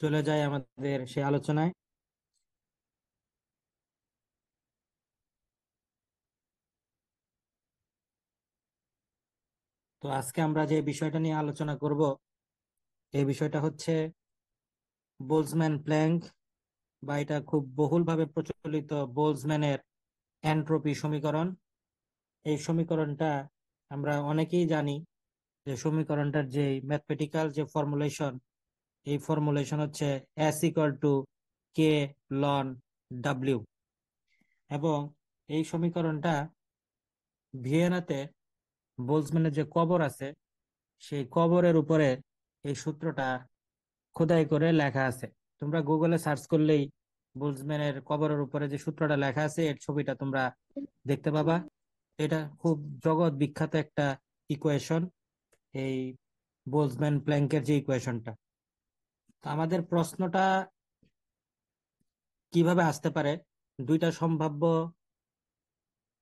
চলে যাই আমাদের সেই আলোচনায়। তো আজকে আমরা যে বিষয়টা নিয়ে আলোচনা করব, এই বিষয়টা হচ্ছে বোলজম্যান প্ল্যাঙ্ক, বা এটা খুব বহুলভাবে প্রচলিত বোলজম্যানের এন্ট্রপি সমীকরণ। এই সমীকরণটা আমরা অনেকেই জানি যে সমীকরণটার যে ম্যাথমেটিক্যাল যে ফর্মুলেশন, এই ফর্মুলেশন হচ্ছে S equal to K ln W. এবং এই সমীকরণটা ভিয়েনাতে বোলজম্যানের যে কবর আছে, সেই কবরের উপরে এই সূত্রটা খোদাই করে লেখা আছে। তোমরা গুগলে সার্চ করলেই বোলজম্যানের কবরের উপরে যে সূত্রটা লেখা আছে এর ছবিটা তোমরা দেখতে পাবা। এটা খুব জগৎ বিখ্যাত একটা ইকুয়েশন, এই বোলজম্যান প্ল্যাঙ্কের যে ইকুয়েশনটা। তো আমাদের প্রশ্নটা কিভাবে আসতে পারে, দুইটা সম্ভাব্য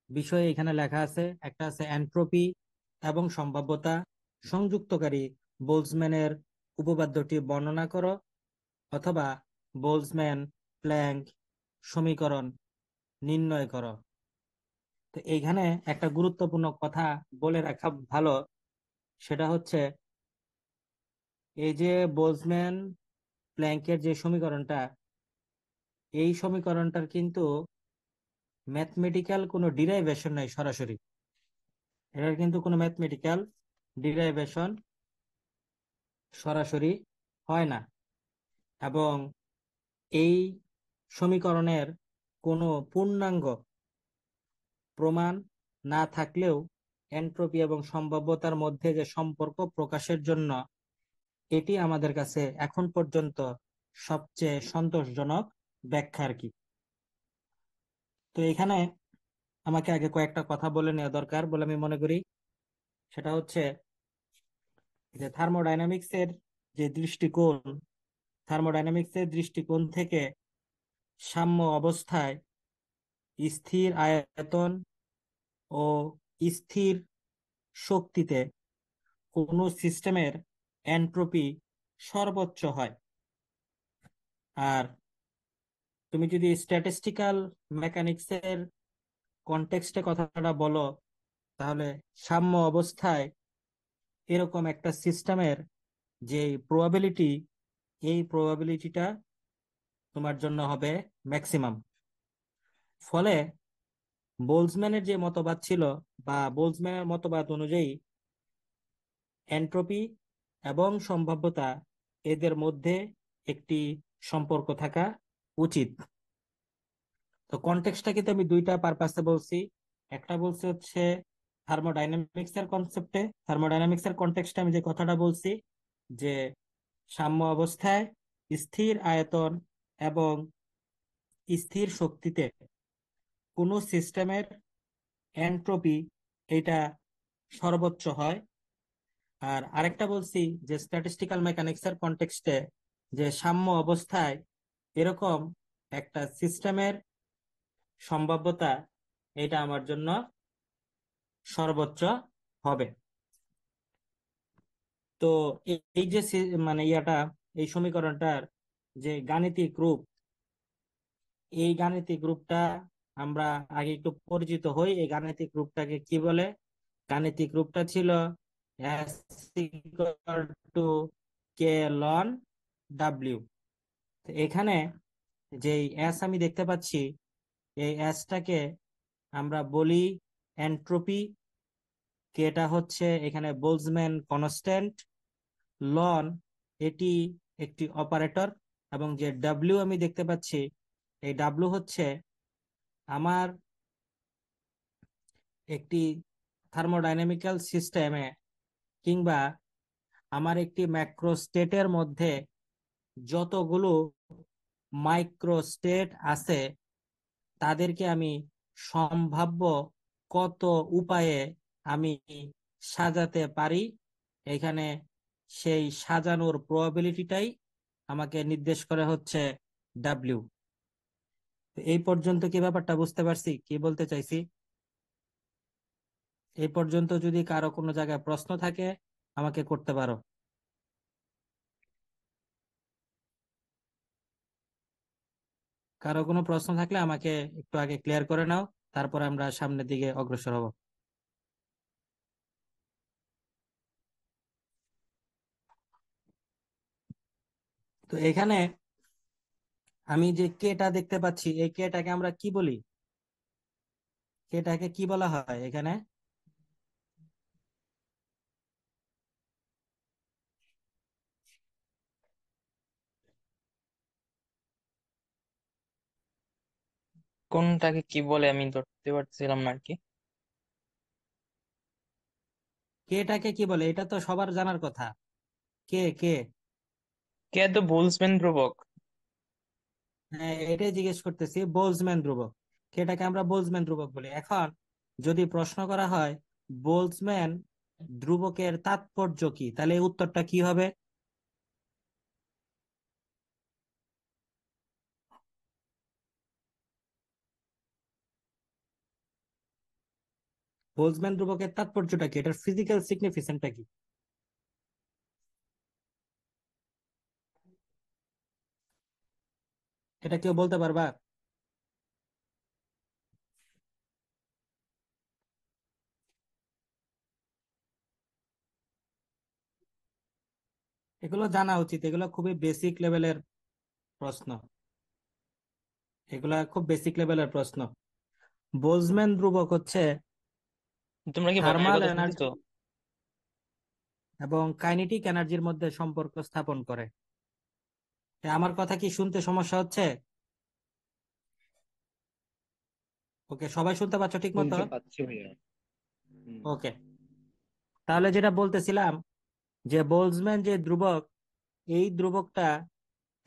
বিষয় এখানে লেখা আছে। একটা আছে এন্ট্রপি এবং সম্ভাব্যতা সংযুক্তকারী বোলজম্যানের উপপাদ্যটি বর্ণনা করো, অথবা বোলজম্যান প্ল্যাঙ্ক সমীকরণ নির্ণয় করো। তো এইখানে একটা গুরুত্বপূর্ণ কথা বলে রাখা ভালো, সেটা হচ্ছে এই যে বোলজম্যান প্ল্যাঙ্কের যে সমীকরণটা, এই সমীকরণটার কিন্তু ম্যাথমেটিক্যাল কোনো ডিরাইভেশন নাই সরাসরি। এটার কিন্তু কোনো ম্যাথমেটিক্যাল ডিরাইভেশন সরাসরি হয় না। এবং এই সমীকরণের কোনো পূর্ণাঙ্গ প্রমাণ না থাকলেও এন্ট্রপি এবং সম্ভাব্যতার মধ্যে যে সম্পর্ক প্রকাশের জন্য এটি আমাদের কাছে এখন পর্যন্ত সবচেয়ে সন্তোষজনক ব্যাখ্যা আর কি। তো এখানে আমাকে আগে কয়েকটা কথা বলে নেওয়া দরকার বলে আমি মনে করি। সেটা হচ্ছে যে থার্মোডাইনামিক্সের দৃষ্টিকোণ থেকে সাম্য অবস্থায় স্থির আয়তন ও স্থির শক্তিতে কোনো সিস্টেমের এন্ট্রপি সর্বোচ্চ হয়। আর তুমি যদি স্ট্যাটিস্টিক্যাল মেকানিক্সের কনটেক্সটে কথাটা বলো, তাহলে সাম্য অবস্থায় এরকম একটা সিস্টেমের যে প্রবাবিলিটি, এই প্রবাবিলিটিটা তোমার জন্য হবে ম্যাক্সিমাম। ফলে বোলজম্যানের যে মতবাদ ছিল, বা বোলজম্যানের মতবাদ অনুযায়ী এন্ট্রপি এবং সম্ভাব্যতা এদের মধ্যে একটি সম্পর্ক থাকা উচিত। তো কনটেক্সটটা কিন্তু আমি দুইটা পারপাসে বলছি। একটা বলছি হচ্ছে থার্মোডাইনামিক্স এর কনসেপ্টে, থার্মোডাইনামিক্স এর কনটেক্সটে আমি যে কথাটা বলছি যে সাম্য অবস্থায় স্থির আয়তন এবং স্থির শক্তিতে কোনো সিস্টেমের এন্ট্রপি এটা সর্বোচ্চ হয়। আর আরেকটা বলছি যে স্ট্যাটিস্টিক্যাল মেকানিক্স এর কনটেক্সটে যে সাম্য অবস্থায় এরকম একটা সিস্টেমের সম্ভাব্যতা এটা আমার জন্য সর্বোচ্চ হবে। তো এই যে মানে এই সমীকরণটার যে গাণিতিক রূপ, এই গাণিতিক রূপটা আমরা আগে একটু পরিচিত হই। এই গাণিতিক রূপটাকে কি বলে? গাণিতিক রূপটা ছিল S equal to K ln W. এখানে যে এস আমি দেখতে পাচ্ছি, এই এসটাকে আমরা বলি এন্ট্রপি। কেটা হচ্ছে এখানে বোলজম্যান কনস্ট্যান্ট, লন এটি একটি অপারেটর, এবং যে ডাব্লিউ আমি দেখতে পাচ্ছি, এই ডাব্লিউ হচ্ছে আমার একটি থার্মোডাইনামিক্যাল সিস্টেমে, কিংবা আমার একটি ম্যাক্রো স্টেটের মধ্যে যতগুলো মাইক্রো স্টেট আছে তাদেরকে আমি সম্ভাব্য কত উপায়ে আমি সাজাতে পারি। এখানে সেই সাজানোর প্রবাবিলিটিটাই আমাকে নির্দেশ করে হচ্ছে ডাব্লিউ। এই পর্যন্ত কি ব্যাপারটা বুঝতে পারছি কি বলতে চাইছি? এই পর্যন্ত যদি কারো কোনো জায়গায় প্রশ্ন থাকে আমাকে করতে পারো। কারো কোনো প্রশ্ন থাকলে আমাকে একটু আগে ক্লিয়ার করে নাও, তারপর আমরা সামনের দিকে অগ্রসর হব। তো এখানে আমি যে কেটা দেখতে পাচ্ছি, এই কেটাকে আমরা কি বলি? কেটাকে কি বলা হয় এখানে? কোনটাকে কি বলে আমি ধরতে পারছিলাম না আর কি। কেটাকে কি বলে এটা তো সবার জানার কথা। কে কে কে তো বোলসম্যান ধ্রুবক। হ্যাঁ, এটাই জিজ্ঞেস করতেছি, বোলজম্যান ধ্রুবক। কেটাকে আমরা বোলজম্যান ধ্রুবক বলি। এখন যদি প্রশ্ন করা হয় বোলজম্যান ধ্রুবকের তাৎপর্য কি, তাহলে এই উত্তরটা কি হবে? বোলজম্যান ধ্রুবকের তাৎপর্যটা কি, এটার ফিজিক্যাল সিগনিফিকেন্সটা কি? এটা কেউ বলতে পারবা? এগুলো জানা উচিত, এগুলো খুবই বেসিক লেভেলের প্রশ্ন। এগুলা খুব বেসিক লেভেলের প্রশ্ন। বোলজম্যান ধ্রুবক হচ্ছে তোমরা কি ভাইয়ের থার্মাল কথা শুনতেছো? এনার্জি এবং কাইনেটিক এনার্জির মধ্যে সম্পর্ক স্থাপন করে। আমার কথা কি শুনতে সমস্যা হচ্ছে? ওকে, সবাই শুনতে পাচ্ছ ঠিক মতো? শুনতে পাচ্ছি ভাইয়া। হুম। ওকে, তাহলে যেটা বলতেছিলাম, যে বোলজম্যান যে ধ্রুবক, এই ধ্রুবকটা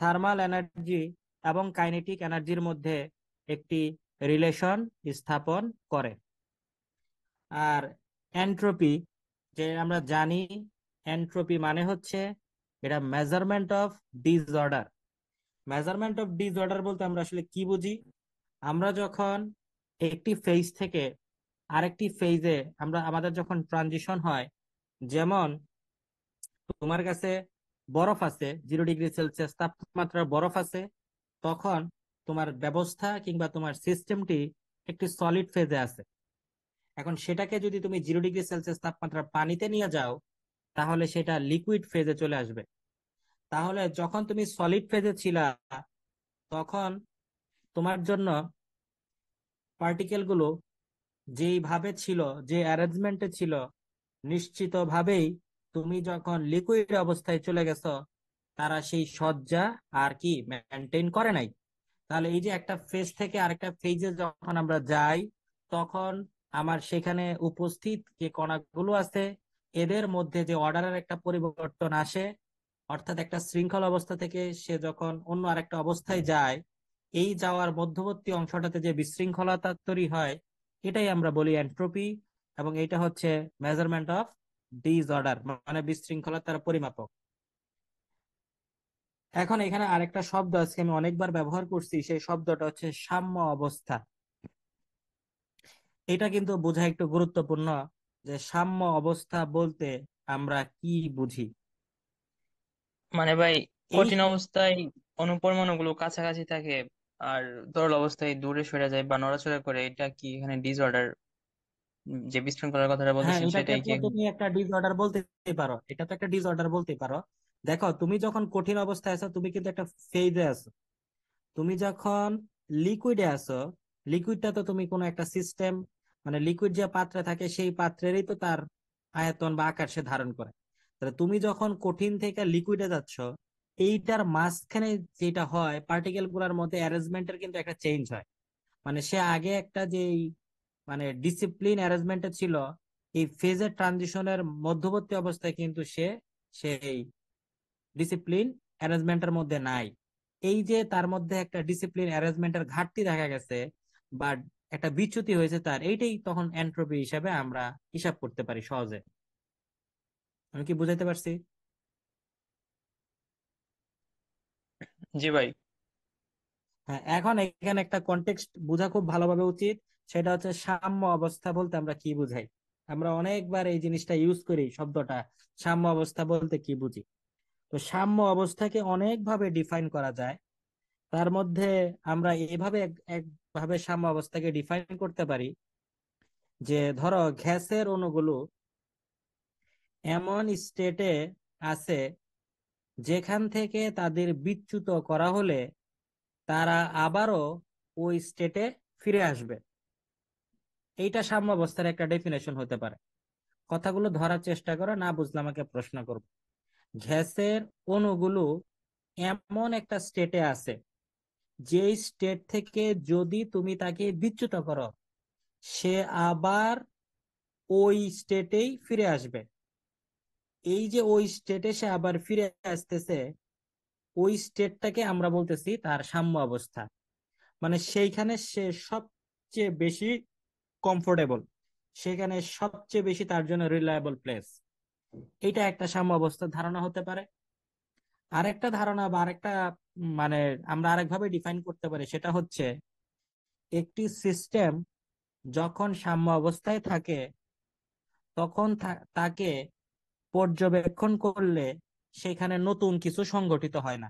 থার্মাল এনার্জি এবং কাইনেটিক এনার্জির মধ্যে একটি রিলেশন স্থাপন করে। আর এন্ট্রপি, যে আমরা জানি, এন্ট্রপি মানে হচ্ছে এটা measurement of disorder. Measurement of disorder বলতে আমরা আসলে কি বুঝি? আমরা যখন একটি ফেজ থেকে আরেকটি ফেজে আমাদের যখন ট্রানজিশন হয়, যেমন তোমার কাছে বরফ আছে, 0 ডিগ্রি সেলসিয়াস তাপমাত্রার বরফ আছে, তখন তোমার ব্যবস্থা কিংবা তোমার সিস্টেমটি একটি সলিড ফেজে আছে। এখন সেটাকে যদি তুমি 0 ডিগ্রি সেলসিয়াস তাপমাত্রার পানিতে নিয়ে যাও, তাহলে সেটা লিকুইড ফেজে চলে আসবে। তাহলে যখন তুমি সলিড ফেজে ছিলা, তখন তোমার জন্য পার্টিকেল গুলো যেইভাবে ছিল, যে অ্যারেঞ্জমেন্টে ছিল, নিশ্চিতভাবেই তুমি যখন লিকুইড অবস্থায় চলে গেছো, তারা সেই সজ্জা আর কি মেনটেন করে নাই। তাহলে এই যে একটা ফেজ থেকে আরেকটা ফেজে যখন আমরা যাই, তখন আমার সেখানে উপস্থিত যে কণাগুলো আছে, এদের মধ্যে যে অর্ডারের একটা পরিবর্তন আসে, অর্থাৎ একটা শৃঙ্খল অবস্থা থেকে সে যখন অন্য আরেকটা অবস্থায় যায়, এই যাওয়ার মধ্যবর্তী অংশটাতে যে বিশৃঙ্খলতা তৈরি হয়, এটাই আমরা বলি এন্ট্রপি। এবং এটা হচ্ছে মেজারমেন্ট অফ ডিসঅর্ডার, মানে বিশৃঙ্খলতার পরিমাপক। এখন এখানে আরেকটা শব্দ আজকে আমি অনেকবার ব্যবহার করছি, সেই শব্দটা হচ্ছে সাম্য অবস্থা। এটা কিন্তু বোঝা একটু গুরুত্বপূর্ণ, যে সাম্য অবস্থা বলতে আমরা কি বুঝি। মানে ভাই, এই কঠিন অবস্থায় অনুপরমাণু গুলো কাছাকাছি থাকে, আর তরল অবস্থায় দূরে সরে যায় বা নড়াচড়া করে, এটা কি এখানে ডিসঅর্ডার, যে বিশৃঙ্খলার কথাটা হ্যাঁ, বলতেছেন এটাকে সেটাই কি তো এখানে? তুমি একটা ডিসঅর্ডার বলতে পারো, এটা তো একটা ডিসঅর্ডার বলতে পারো। দেখো, তুমি যখন কঠিন অবস্থায় আছো, তুমি কিন্তু একটা ফেজে আছো। তুমি যখন লিকুইডে আছো, লিকুইডটা তো তুমি কোনো একটা সিস্টেম, মানে লিকুইড যে পাত্রে থাকে সেই পাত্রেরই তো তার আয়তন বা আকার সে ধারণ করে। তাহলে তুমি যখন কঠিন থেকে লিকুইডে যাচ্ছ, এইটার মাঝখানে যেটা হয়, পার্টিকেল গুলার মধ্যে অ্যারেঞ্জমেন্টের কিন্তু একটা চেঞ্জ হয়। মানে সে আগে একটা যে মানে ডিসিপ্লিন অ্যারেঞ্জমেন্টে ছিল, এই ফেজের ট্রানজিশনের মধ্যবর্তী অবস্থায় কিন্তু সে সেই ডিসিপ্লিন অ্যারেঞ্জমেন্টের মধ্যে নাই। এই যে তার মধ্যে একটা ডিসিপ্লিন অ্যারেঞ্জমেন্টের ঘাটতি দেখা গেছে বা একটা বিচ্যুতি হয়েছে তার, এইটাই তখন এন্ট্রপি হিসাবে আমরা হিসাব করতে পারি সহজে। আমি কি বুঝাইতে পারছি? জি ভাই। হ্যাঁ, এখন এখানে একটা কনটেক্সট বোঝা খুব ভালোভাবে উচিত। সেটা হচ্ছে সাম্য অবস্থা বলতে আমরা কি বুঝাই। আমরা অনেকবার এই জিনিসটা ইউজ করি, শব্দটা সাম্য অবস্থা বলতে কি বুঝি। তো সাম্য অবস্থাকে অনেকভাবে ডিফাইন করা যায়। তার মধ্যে আমরা এভাবে একভাবে সাম্য অবস্থাকে ডিফাইন করতে পারি যে ধরো গ্যাসের অণুগুলো এমন স্টেটে আছে যেখান থেকে তাদের বিচ্যুত করা হলে তারা আবারও ওই স্টেটে ফিরে আসবে। এইটা সাম্য অবস্থার একটা ডেফিনেশন হতে পারে। কথাগুলো ধরার চেষ্টা করো, না বুঝলে আমাকে প্রশ্ন করো। গ্যাসের অণুগুলো এমন একটা স্টেটে আছে যে স্টেট থেকে যদি তুমি তাকে বিচ্যুত করো সে আবার ওই স্টেটেই ফিরে আসবে। এই যে ওই স্টেটে সে আবার ফিরে আসতেছে, ওই স্টেটটাকে আমরা বলতেছি তার সাম্য অবস্থা। মানে সেইখানে সে সবচেয়ে বেশি কমফোর্টেবল, সেখানে সবচেয়ে বেশি তার জন্য রিলায়েবল প্লেস। এটা একটা সাম্য অবস্থার ধারণা হতে পারে। আরেকটা ধারণা বা আরেকটা মানে আমরা আরেকভাবে ডিফাইন করতে পারি, সেটা হচ্ছে একটি সিস্টেম যখন সাম্য অবস্থায় থাকে তখন তাকে পর্যবেক্ষণ করলে সেখানে নতুন কিছু সংগঠিত হয় না।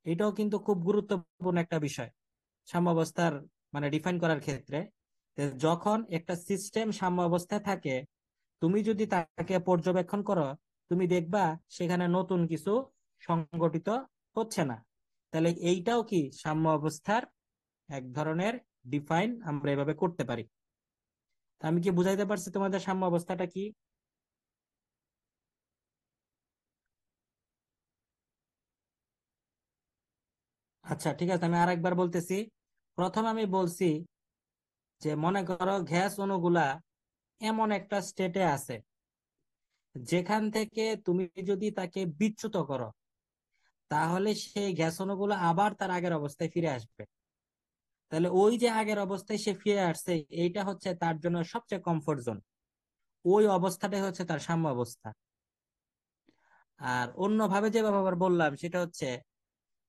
এটাও কিন্তু খুব গুরুত্বপূর্ণ একটা বিষয় সাম্যাবস্থার মানে ডিফাইন করার ক্ষেত্রে। যে যখন একটা সিস্টেম সাম্য অবস্থায় থাকে, তুমি যদি তাকে পর্যবেক্ষণ করো তুমি দেখবা সেখানে নতুন কিছু সংগঠিত হচ্ছে না। তাহলে এইটাও কি সাম্য অবস্থার এক ধরনের ডিফাইন আমরা এভাবে করতে পারি। আমি কি বুঝাইতে পারছি তোমাদের সাম্য অবস্থাটা কি? আচ্ছা ঠিক আছে, আমি আরেকবার বলতেছি। প্রথম আমি বলছি যে মনে করো গ্যাস অণুগুলা এমন একটা স্টেটে আছে যেখান থেকে তুমি যদি তাকে বিচ্যুত করো তাহলে সেই গ্যাস অণুগুলো আবার তার আগের অবস্থায় ফিরে আসবে। তাহলে ওই যে আগের অবস্থায় সে ফিরে আসছে, এইটা হচ্ছে তার জন্য সবচেয়ে কমফোর্ট জোন। ওই অবস্থাটাই হচ্ছে তার সাম্য অবস্থা। আর অন্যভাবে যেভাবে আবার বললাম সেটা হচ্ছে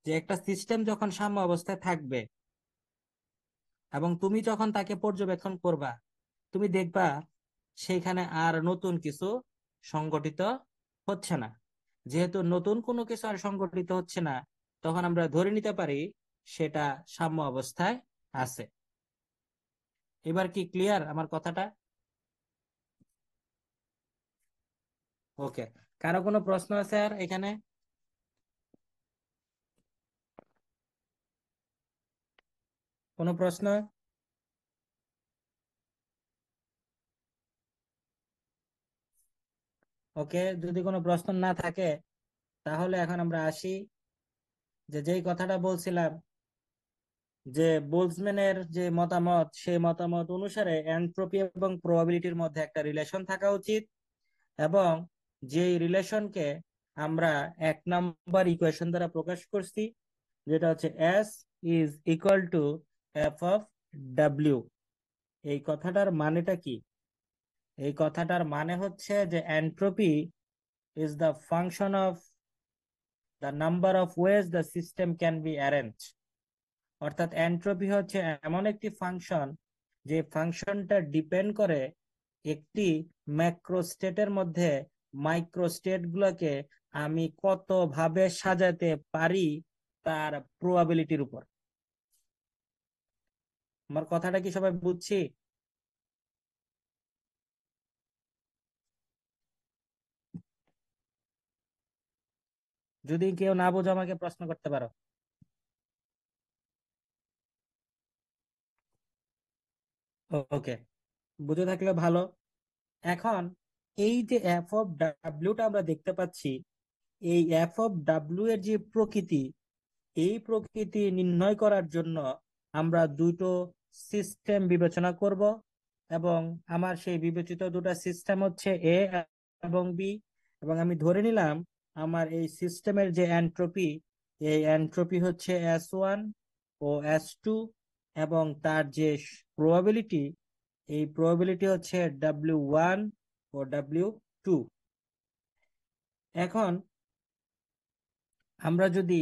যে একটা সিস্টেম যখন সাম্য অবস্থায় থাকবে এবং তুমি যখন তাকে পর্যবেক্ষণ করবা তুমি দেখবা সেইখানে আর নতুন কিছু সংগঠিত হচ্ছে না। যেহেতু নতুন কোনো কিছু আর সংগঠিত হচ্ছে না, তখন আমরা ধরে নিতে পারি সেটা সাম্য অবস্থায় আছে। এবার কি ক্লিয়ার আমার কথাটা? ওকে, কারো কোনো প্রশ্ন আছে আর এখানে? কোনো প্রশ্ন? ওকে, যদি কোনো প্রশ্ন না থাকে তাহলে এখন আমরা আসি যে যেই কথাটা বলছিলাম যে বোলজম্যানের যে মতামত সেই মতামত অনুসারে এনট্রপি এবং প্রবাবিলিটির মধ্যে একটা রিলেশন থাকা উচিত, এবং যেই রিলেশনকে আমরা 1 নম্বর ইকুয়েশন দ্বারা প্রকাশ করছি, যেটা হচ্ছে S is equal to f of W. এই কথাটার মানেটা কি? এই কথাটার মানে হচ্ছে যে entropy is the function of the number of ways the system can be arrange. অর্থাৎ এনট্রপি হচ্ছে এমন একটি ফাংশন যে ফাংশনটা ডিপেন্ড করে একটি ম্যাক্রো স্টেটের মধ্যে মাইক্রো স্টেট গুলোকে আমি কত ভাবে সাজাতে পারি তার প্রবাবিলিটির উপর। আমার কথাটা কি সবাই বুঝছি? যদি কেউ না বোঝো আমাকে প্রশ্ন করতে পারো। ওকে, বুঝে থাকলে ভালো। এখন এই যে এফ অফ ডাব্লিউটা আমরা দেখতে পাচ্ছি, এই এফ অফ ডাব্লিউ এর যে প্রকৃতি, এই প্রকৃতি নির্ণয় করার জন্য আমরা দুটো সিস্টেম বিবেচনা করব, এবং আমার সেই বিবেচিত দুটো সিস্টেম হচ্ছে এ এবং বি। এবং আমি ধরে নিলাম আমার এই সিস্টেমের যে এনট্রপি, এই এনট্রপি হচ্ছে S1 ও S2, এবং তার যে প্রবাবিলিটি, এই প্রবাবিলিটি হচ্ছে W1 ও W2। এখন আমরা যদি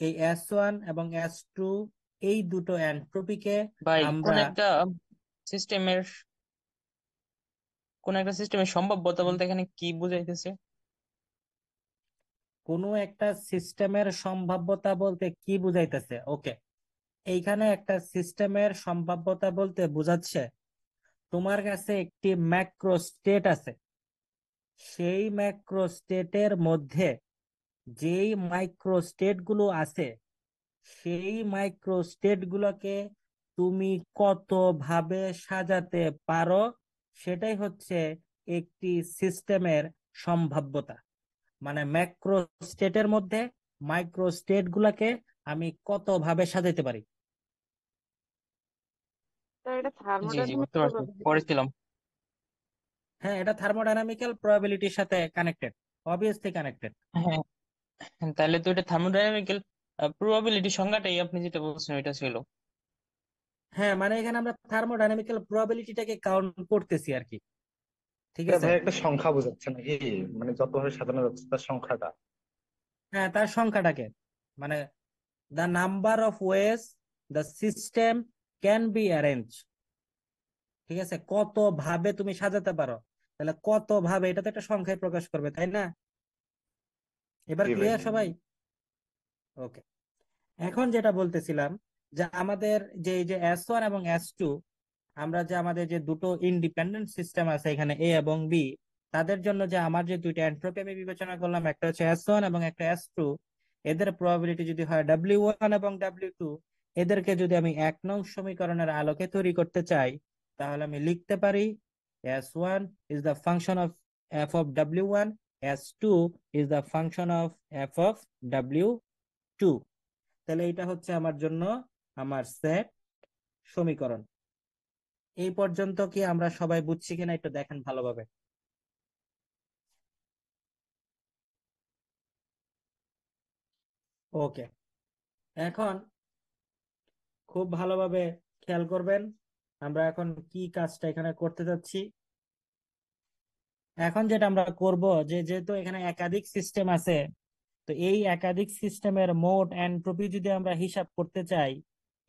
এই S1 এবং S2 এই দুটো এনট্রপিকে ভাই আমরা সিস্টেমের কোন একটা সিস্টেমের সম্ভাব্যতা বলতে এখানে কি বুঝাইতেছে? কোনো একটা সিস্টেমের সম্ভাব্যতা বলতে কি বুঝাইতেছে? ওকে, এইখানে একটা সিস্টেমের সম্ভাব্যতা বলতে বোঝাচ্ছে তোমার কাছে একটি ম্যাক্রো স্টেট আছে, সেই ম্যাক্রো স্টেটের মধ্যে যেই মাইক্রো স্টেট গুলো আছে, সেই মাইক্রো স্টেট গুলোকে তুমি কত ভাবে সাজাতে পারো, সেটাই হচ্ছে একটি সিস্টেমের সম্ভাব্যতা। মানে ম্যাক্রো স্টেটের মধ্যে মাইক্রো স্টেট গুলাকে আমি কত ভাবে সাজাতে পারি। তো এটা জি জি, থার্মোডাইনামিক বুঝতে পারছি, প্রবাবিলিটি। পড়েছিলাম। হ্যাঁ, এটা থার্মোডাইনামিক্যাল প্রবাবিলিটির সাথে কানেক্টেড, অবভিয়াসলি কানেক্টেড। হ্যাঁ, তাহলে তো এটা থার্মোডাইনামিক্যাল প্রবাবিলিটি সংজ্ঞাটাই আপনি যেটা বলছেন ওইটা ছিল। হ্যাঁ, মানে এখানে আমরা থার্মোডাইনামিক্যাল প্রবাবিলিটিটাকে কাউন্ট করতেছি আর কি। ঠিক এটা আছে। ভাই একটা সংখ্যা বোঝাচ্ছে নাকি? মানে যতভাবে সাজানো যাচ্ছে তার সংখ্যাটা। হ্যাঁ, তার সংখ্যাটাকে, মানে the number of ways the system can be arrange. ঠিক আছে, কত ভাবে তুমি সাজাতে পারো, তাহলে কত ভাবে এটা তো একটা সংখ্যায় প্রকাশ করবে, তাই না? এবার জি ভাই। ক্লিয়ার সবাই? ওকে, এখন যেটা বলতেছিলাম, যে আমাদের যে এই যে S1 এবং S2, আমরা যে আমাদের যে দুটো ইন্ডিপেন্ডেন্ট সিস্টেম আছে এখানে এ এবং বি, তাদের জন্য যে আমার যে দুইটা এন্ট্রপি আমি বিবেচনা করলাম, একটা হচ্ছে S1 এবং একটা S2, এদের প্রবাবিলিটি যদি হয় W1 এবং W2, এদেরকে যদি আমি 1 নং সমীকরণের আলোকে তৈরি করতে চাই, তাহলে আমি লিখতে পারি S1 is the function of f of W1, S2 is the function of f of W2। তাহলে এটা হচ্ছে আমার জন্য আমার সেট সমীকরণ। এই পর্যন্ত কি আমরা সবাই বুঝছি কিনা একটু দেখেন ভালোভাবে। ওকে, এখন খুব ভালোভাবে খেয়াল করবেন, আমরা এখন কি কাজটা এখানে করতে যাচ্ছি। এখন যেটা আমরা করব, যে যেহেতু এখানে একাধিক সিস্টেম আছে, তো এই একাধিক সিস্টেমের মোট এন্ট্রপি যদি আমরা হিসাব করতে চাই,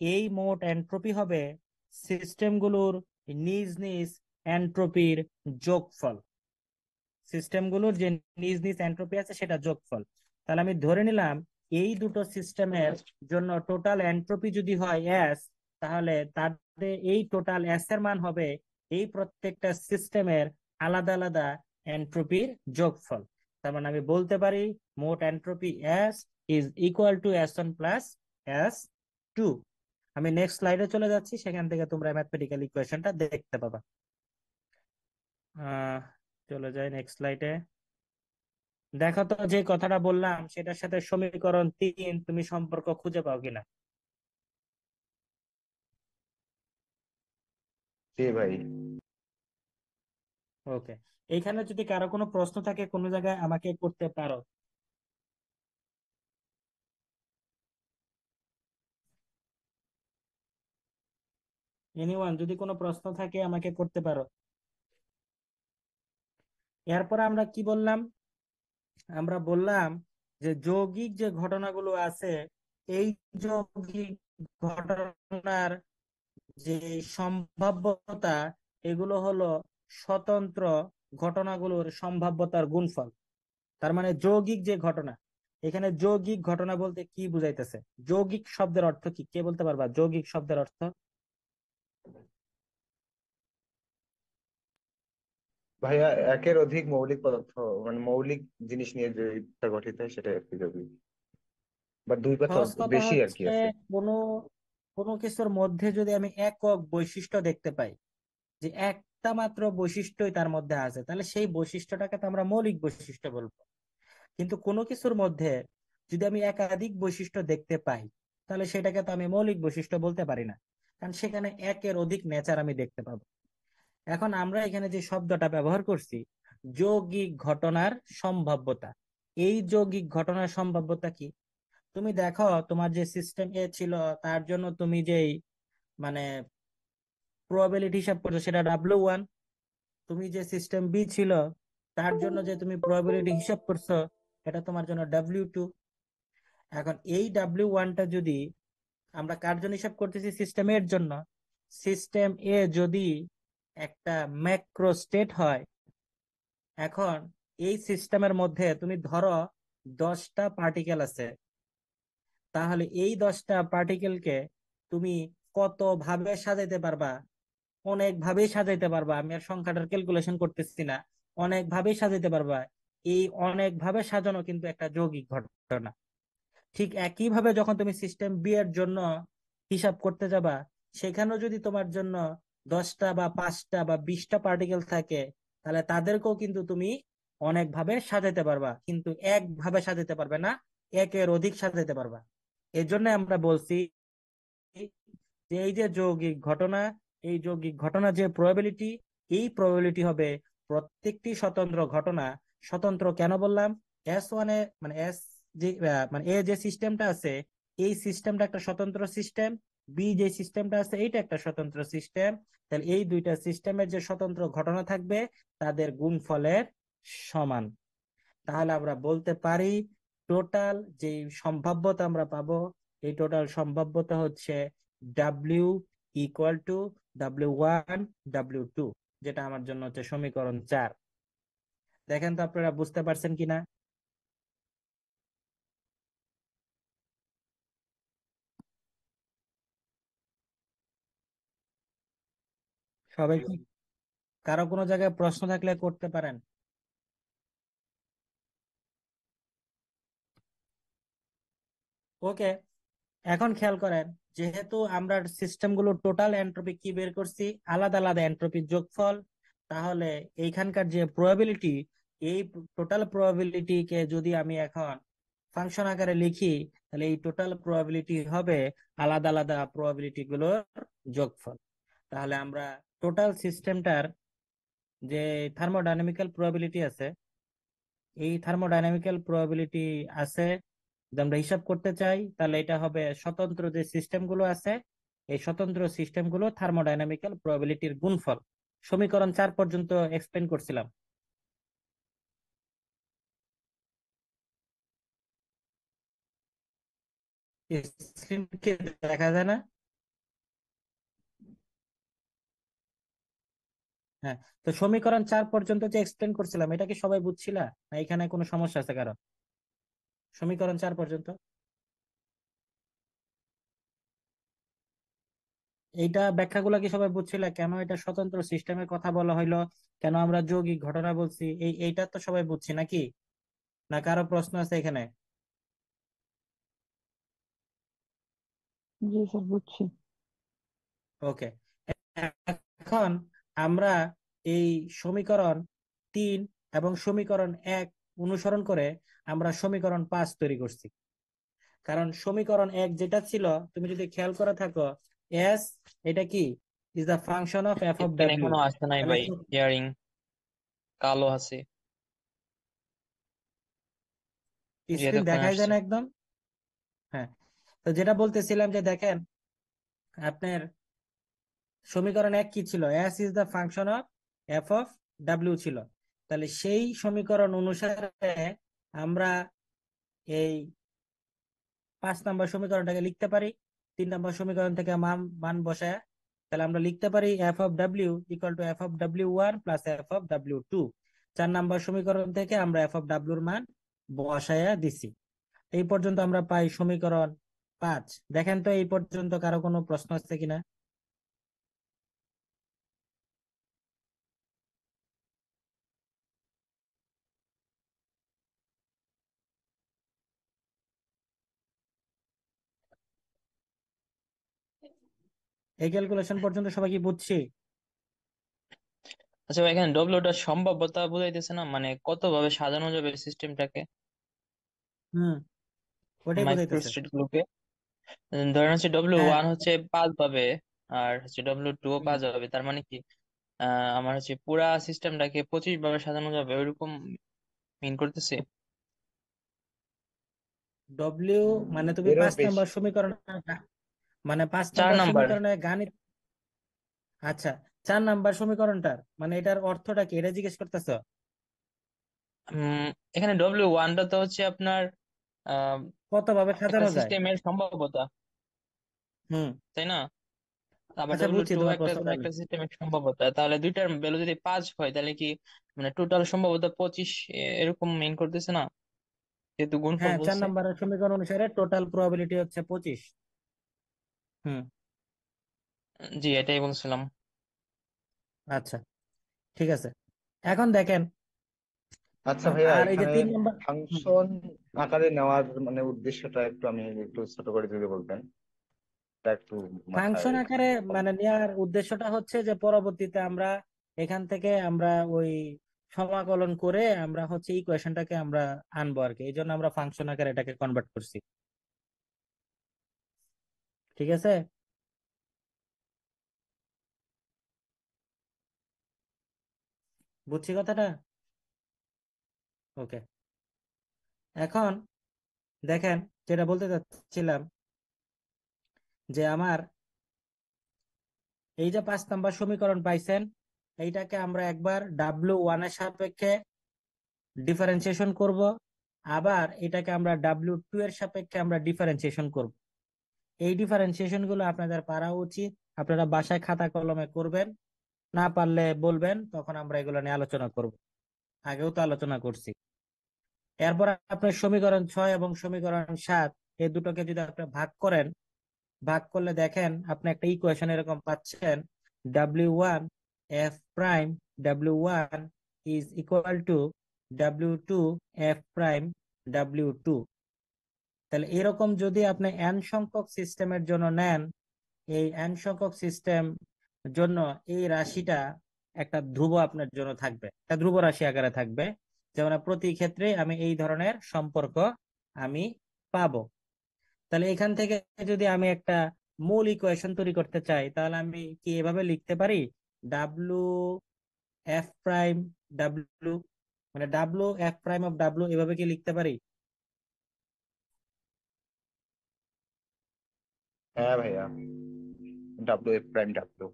এই মোট এন্ট্রপি হবে সিস্টেমগুলোর নিজ নিজ এন্ট্রপির যোগফল। সিস্টেমগুলোর যে নিজ নিজ এন্ট্রপি আছে সেটা যোগফল। তাহলে আমি ধরে নিলাম এই দুটো সিস্টেমের জন্য টোটাল এন্ট্রপি যদি হয় এস, তাহলে তাদের এই টোটাল এস এর মান হবে এই প্রত্যেকটা সিস্টেমের আলাদা আলাদা এন্ট্রপির যোগফল। তার মানে আমি বলতে পারি মোট entropy S is equal two S1 plus S2। আমি নেক্সট স্লাইডে চলে যাচ্ছি, সেখান থেকে তোমরা ম্যাথমেটিক্যাল ইকুয়েশনটা দেখতে পাবা। আহ চলে যাই নেক্সট স্লাইডে। দেখো তো যে কথাটা বললাম সেটার সাথে সমীকরণ 3 তুমি সম্পর্ক খুঁজে পাও কিনা। জি ভাই। ওকে, এইখানে যদি কারো কোনো প্রশ্ন থাকে কোনো জায়গায় আমাকে করতে পারো। এনিওয়ান, যদি কোনো প্রশ্ন থাকে আমাকে করতে পারো। এরপর আমরা কি বললাম? আমরা বললাম যে যৌগিক যে ঘটনাগুলো আছে, এই যৌগিক ঘটনার যে সম্ভাব্যতা, এগুলো হলো স্বতন্ত্র ঘটনাগুলোর সম্ভাব্যতার গুণফল। তার মানে যৌগিক যে ঘটনা, এখানে যৌগিক ঘটনা বলতে কি বুঝাইতেছে? যৌগিক শব্দের অর্থ কি, কে বলতে পারবা যৌগিক শব্দের অর্থ? ভাইয়া, একের অধিক মৌলিক পদার্থ, মানে মৌলিক জিনিস নিয়ে যেটা গঠিত হয় সেটা আর কি যৌগিক। বা দুই বা সহজ কথা বেশি আর কি হচ্ছে, আছে। কোনো কোনো কিছুর মধ্যে যদি আমি একক বৈশিষ্ট্য দেখতে পাই, যে একটা মাত্র বৈশিষ্ট্যই তার মধ্যে আছে, তাহলে সেই বৈশিষ্ট্যটাকে তো আমরা মৌলিক বৈশিষ্ট্য বলবো। কিন্তু কোনো কিছুর মধ্যে যদি আমি একাধিক বৈশিষ্ট্য দেখতে পাই, তাহলে সেটাকে তো আমি মৌলিক বৈশিষ্ট্য বলতে পারি না, কারণ সেখানে একের অধিক নেচার আমি দেখতে পাবো। এখন আমরা এখানে যে শব্দটা ব্যবহার করছি, যৌগিক ঘটনার সম্ভাব্যতা, এই যৌগিক ঘটনার সম্ভাব্যতা কি? তুমি দেখো তোমার যে সিস্টেম এ ছিল, তার জন্য তুমি যেই মানে প্রবাবিলিটি হিসাব করছো সেটা W1। তুমি যে সিস্টেম বি ছিল, তার জন্য যে তুমি প্রবাবিলিটি হিসাব করছো, এটা তোমার জন্য W2। এখন এই W1টা যদি আমরা কার জন্য হিসাব করতেছি, সিস্টেম এর জন্য, সিস্টেম এ যদি একটা ম্যাক্রো স্টেট হয়, এখন এই সিস্টেমের মধ্যে তুমি ধরো 10টা পার্টিকেল আছে, তাহলে এই 10টা পার্টিকেলকে তুমি কত ভাবে সাজাইতে পারবা? অনেক ভাবেই সাজাইতে পারবা। আমি আর সংখ্যাটার ক্যালকুলেশন করতেছি না, অনেক ভাবেই সাজাইতে পারবা। এই অনেক ভাবে সাজানো কিন্তু একটা যৌগিক ঘটনা। ঠিক একইভাবে যখন তুমি সিস্টেম বি এর জন্য হিসাব করতে যাবা, সেখানেও যদি তোমার জন্য 10টা বা 5টা বা 20টা পার্টিকেল থাকে, তাহলে তাদেরকেও কিন্তু তুমি অনেক ভাবে সাজাতে পারবা, কিন্তু একভাবে সাজাতে পারবে না, একের অধিক সাজাতে পারবা। এর জন্য আমরা বলছি যে এই যে যৌগিক ঘটনা, এই যৌগিক ঘটনা যে প্রবাবিলিটি, এই প্রবাবিলিটি হবে প্রত্যেকটি স্বতন্ত্র ঘটনা স্বতন্ত্র। কেন বললাম? S1 এ মানে এস যে মানে এ যে সিস্টেমটা আছে, এই সিস্টেমটা একটা স্বতন্ত্র সিস্টেম, বি যে সিস্টেমটা আছে এইটা একটা স্বতন্ত্র সিস্টেম। তাহলে এই দুইটা সিস্টেমের যে স্বতন্ত্র ঘটনা থাকবে তাদের গুণফলের সমান। তাহলে আমরা বলতে পারি টোটাল যে সম্ভাব্যতা আমরা পাবো, এই টোটাল সম্ভাব্যতা হচ্ছে W equal to W1 W2, যেটা আমার জন্য হচ্ছে সমীকরণ 4। দেখেন তো আপনারা বুঝতে পারছেন কিনা? সবাই কি, কারো কোনো জায়গায় প্রশ্ন থাকলে করতে পারেন। ওকে, এখন খেয়াল করেন, যেহেতু আমরা সিস্টেম গুলো টোটাল এন্ট্রপি কি বের করছি, আলাদা আলাদা এন্ট্রপির যোগফল, তাহলে এইখানকার যে প্রবাবিলিটি, এই টোটাল প্রবাবিলিটি কে যদি আমি এখন ফাংশন আকারে লিখি, তাহলে এই টোটাল প্রবাবিলিটি হবে আলাদা আলাদা প্রবাবিলিটি গুলোর যোগফল। তাহলে আমরা টোটাল সিস্টেমটার যে থার্মোডাইনামিক্যাল প্রবাবিলিটি আছে, এই থার্মোডাইনামিক্যাল প্রবাবিলিটি আছে, যদি আমরা হিসাব করতে চাই, তাহলে এটা হবে স্বতন্ত্র যে সিস্টেম গুলো আছে, এই স্বতন্ত্র সিস্টেম গুলো থার্মোডাইনামিক্যাল প্রবাবিলিটির গুণফল। সমীকরণ 4 পর্যন্ত এক্সপ্লেন করছিলাম। স্ক্রিন কি দেখা যায় না? হ্যাঁ, তো সমীকরণ 4 পর্যন্ত যে এক্সপ্লেন করছিলাম, এটা কি সবাই বুঝছিলা, না এখানে কোনো সমস্যা আছে কারণ? সমীকরণ 4 পর্যন্ত এইটা ব্যাখ্যাগুলো কি সবাই বুঝছিল? কেন এটা স্বতন্ত্র সিস্টেমের কথা বলা হইলো, কেন আমরা যৌগিক ঘটনা বলছি, এইটা তো সবাই বুঝছি নাকি? না কারো প্রশ্ন আছে এখানে? জি স্যার, বুঝছি। ওকে, এখন আমরা এই সমীকরণ 3 এবং সমীকরণ 1 অনুসরণ করে আমরা সমীকরণ 5 তৈরি করছি। কারণ সমীকরণ 1 যেটা ছিল, তুমি যদি খেয়াল করে থাকো, এস এটা কি, is the function of F off screen W. এখনো আসে নাই তাহলে ভাই, হিয়ারিং কালো আছে, যে স্ক্রিন এতক্ষণে দেখাই যায় আসছে। না একদম। হ্যাঁ, তো যেটা বলতেছিলাম যে দেখেন, আপনার সমীকরণ 1 কি ছিল? S is the function of F of W ছিল। তাহলে সেই সমীকরণ অনুসারে আমরা এই 5 নম্বর সমীকরণটাকে লিখতে পারি 3 নম্বর সমীকরণ থেকে মান মান বসায়। তাহলে আমরা লিখতে পারি F of W equal to f(w1 plus f(w2)। 4 নম্বর সমীকরণ থেকে আমরা এফ অফ ডাব্লিউর মান বসায়া দিছি। এই পর্যন্ত আমরা পাই সমীকরণ 5। দেখেন তো এই পর্যন্ত কারো কোনো প্রশ্ন আছে কিনা? এই ক্যালকুলেশন পর্যন্ত সবাই কি বুঝছি? আচ্ছা ভাই, এখানে ডব্লিউটা সম্ভাব্যতা বোঝাইতেছে না, মানে কত ভাবে সাজানো যাবে সিস্টেমটাকে, হুম, ওটাই বোঝাইতেছে। মাইক্রোস্ট্রিট গুলোকে। ধরেন হচ্ছে ডব্লিউ হ্যাঁ। ওয়ান হচ্ছে 5 ভাবে, আর হচ্ছে ডব্লিউ 2 ও হুম, 5 ভাবে, তার মানে কি আমার হচ্ছে পুরা সিস্টেমটাকে 25 ভাবে সাজানো যাবে ওইরকম মিন করতেছি। ডব্লিউ মানে তুমি এরও 5 নম্বর বেশি। সমীকরণ, মানে পাঁচ 4 নাম্বার নাম্বার। সমীকরণে গাণিত। আচ্ছা, 4 নম্বর সমীকরণটার মানে এটার অর্থটা কি, এটা জিজ্ঞেস করতেছো? এখানে ডব্লিউ 1টা তো হচ্ছে আপনার আহ কত ভাবে একটা সাজানো যায়? সিস্টেমের সম্ভাব্যতা, হুম। তাই না? আবার আচ্ছা, ডব্লিউ বুঝছি টু তোমার একটা প্রশ্নটা আমি। একটা সিস্টেমের সম্ভাব্যতা, তাহলে দুইটার ভ্যালু যদি 5 হয় তাহলে কি মানে টোটাল সম্ভাব্যতা 25 এরকম মেইন করতেছে না? যেহেতু গুণফল হ্যাঁ, 4 বলছে। নম্বরের সমীকরণ অনুসারে টোটাল প্রবাবিলিটি হচ্ছে 25। হুম। জি, এটাই বলছিলাম। আচ্ছা, ঠিক আছে। এখন দেখেন, আচ্ছা ভাইয়া, আর এই যে এখানে 3 নম্বর। হুম। ফাংশন আকারে নেওয়ার মানে উদ্দেশ্যটা একটু আমি একটু ছোট করে যদি বলতেন, তা একটু মাথায় ফাংশন আকারে কম। মানে নেওয়ার উদ্দেশ্যটা হচ্ছে যে পরবর্তীতে আমরা এখান থেকে আমরা ওই সমাকলন করে আমরা হচ্ছে ইকুয়েশনটাকে আমরা আনবো আর কি, এই জন্য আমরা ফাংশন আকারে এটাকে কনভার্ট করছি। ঠিক আছে। বুঝছি কথাটা। ওকে। এখন দেখেন, যেটা বলতে চাচ্ছিলাম যে আমার এই যে 5 নম্বর সমীকরণ পাইছেন, এইটাকে আমরা একবার W1 এর সাপেক্ষে ডিফারেন্সিয়েশন করব, আবার এটাকে আমরা W2 এর সাপেক্ষে আমরা ডিফারেন্সিয়েশন করব। এই ডিফারেন্সিয়েশন গুলো আপনাদের পারা উচিত, আপনারা বাসায় খাতা কলমে করবেন, না পারলে বলবেন, তখন আমরা এগুলো নিয়ে আলোচনা করব। আগেও তো আলোচনা করছি। এরপর আপনার সমীকরণ 6 এবং সমীকরণ 7, এই দুটোকে যদি আপনি ভাগ করেন, ভাগ করলে দেখেন আপনি একটা ইকুয়েশন এরকম পাচ্ছেন, W1 F prime W1 is equal two W2 F prime W2। তাহলে এরকম যদি আপনি n সংখ্যক সিস্টেমের জন্য নেন, এই n সংখ্যক সিস্টেম জন্য এই রাশিটা একটা ধ্রুব আপনার জন্য থাকবে, একটা ধ্রুব রাশি আকারে থাকবে। যেমন প্রতি ক্ষেত্রে আমি এই ধরনের সম্পর্ক আমি পাবো। তাহলে এখান থেকে যদি আমি একটা মূল ইকুয়েশন তৈরি করতে চাই, তাহলে আমি কি এভাবে লিখতে পারি, ডাব্লু এফ প্রাইম ডাব্লু, মানে W F prime of W, এভাবে কি লিখতে পারি? হ্যাঁ ভাইয়া, W F প্রাইম W।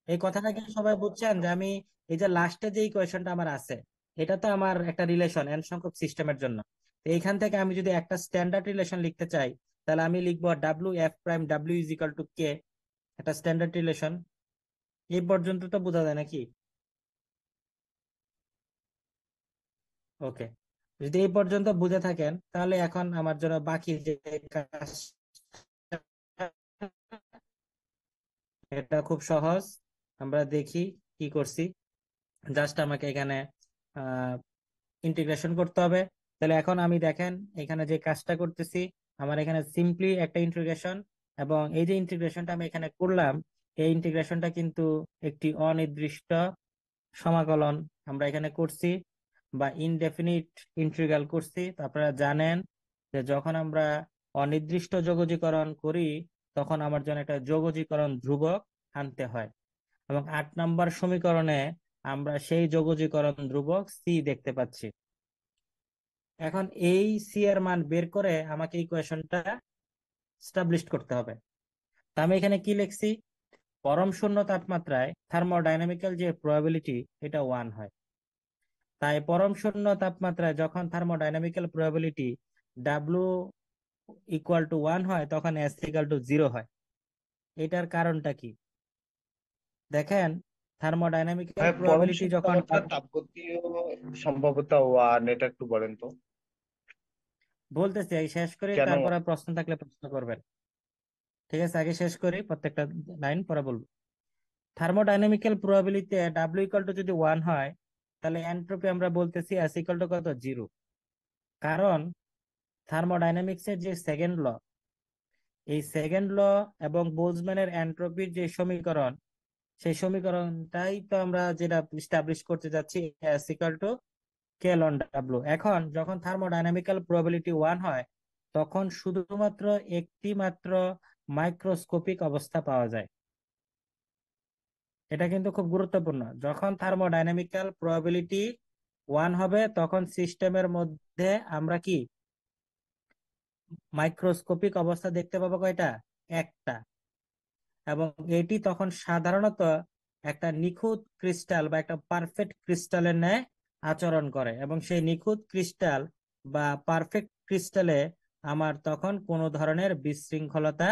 এই কথাটা কি সবাই বুঝছেন যে আমি এই যে লাস্টে যে ইকুয়েশনটা আমার আছে, এটা তো আমার একটা রিলেশন এন সংখ্যক সিস্টেমের জন্য। তো এইখান থেকে আমি যদি একটা স্ট্যান্ডার্ড রিলেশন লিখতে চাই, তাহলে আমি লিখবো W F prime W is equal to K, একটা স্ট্যান্ডার্ড রিলেশন। এই পর্যন্ত তো বোঝা যায় নাকি? ওকে। যদি এই পর্যন্ত বুঝে থাকেন, তাহলে এখন আমার জন্য বাকি যে কাজ, এটা খুব সহজ। আমরা দেখি কি করছি। জাস্ট আমাকে এখানে ইন্টিগ্রেশন করতে হবে। তাহলে এখন আমি দেখেন এখানে যে কাজটা করতেছি, আমার এখানে সিম্পলি একটা ইন্টিগ্রেশন, এবং এই যে ইন্টিগ্রেশনটা আমি এখানে করলাম, এই ইন্টিগ্রেশনটা কিন্তু একটি অনির্দিষ্ট সমাকলন আমরা এখানে করছি, বা ইনডেফিনিট ইন্টিগ্রাল করছি। তো আপনারা জানেন যে যখন আমরা অনির্দিষ্ট যোগজীকরণ করি, তখন আমার জন্য একটা যোগজীকরণ ধ্রুবক আনতে হয়, এবং 8 নম্বর সমীকরণে আমরা সেই যোগজীকরণ ধ্রুবক সি দেখতে পাচ্ছি। এখন এই সি এর মান বের করে আমাকে ইকুয়েশনটা স্টাবলিশ করতে হবে। তা আমি এখানে কি লিখছি, পরম শূন্য তাপমাত্রায় থার্মোডাইনামিক্যাল যে প্রবাবিলিটি, এটা 1 হয়। তাই পরম শূন্য তাপমাত্রায় যখন থার্মোডাইনামিক্যাল প্রবাবিলিটি ডাব্লু ইকুয়াল টু 1 হয়, তখন এস ইকুয়াল টু 0 হয়। এটার কারণটা কি দেখেন, থার্মোডাইনামিক্যাল ভাই, পরম প্রবাবিলিটি শূন্য যখন তাপমাত্রার তাপগতীয় সম্ভাব্যতা 1, এটা একটু বলেন তো। বলতেছি, এই শেষ করি, কেন? তারপরে প্রশ্ন থাকলে প্রশ্ন করবেন। ঠিক আছে, আগে শেষ করি, প্রত্যেকটা লাইন পরে বলবো। থার্মোডাইনামিক্যাল প্রবাবিলিটিতে ডাব্লিউ ইকুয়াল টু যদি 1 হয়, তাহলে এন্ট্রপি আমরা বলতেছি এস ইকুয়াল টু কত, 0। কারণ থার্মোডাইনামিক্সের যে সেকেন্ড ল, এই সেকেন্ড ল এবং বোলজম্যানের এন্ট্রপির যে সমীকরণ, সেই সমীকরণটাই তো আমরা যেটা স্টাবলিশ করতে যাচ্ছি, S equal to K ln W. এখন যখন থার্মোডাইনামিক্যাল প্রবাবিলিটি 1 হয়, তখন শুধুমাত্র একটি মাত্র মাইক্রোস্কোপিক অবস্থা পাওয়া যায়। এটা কিন্তু খুব গুরুত্বপূর্ণ। যখন থার্মোডাইনামিক্যাল প্রবাবিলিটি 1 হবে, তখন সিস্টেমের মধ্যে আমরা কি মাইক্রোস্কোপিক অবস্থা দেখতে পাবো কয়টা, একটা। এবং এটি তখন সাধারণত একটা নিখুঁত ক্রিস্টাল বা একটা পারফেক্ট ক্রিস্টালের ন্যায় আচরণ করে, এবং সেই নিখুঁত ক্রিস্টাল বা পারফেক্ট ক্রিস্টালে আমার তখন কোনো ধরনের বিশৃঙ্খলতা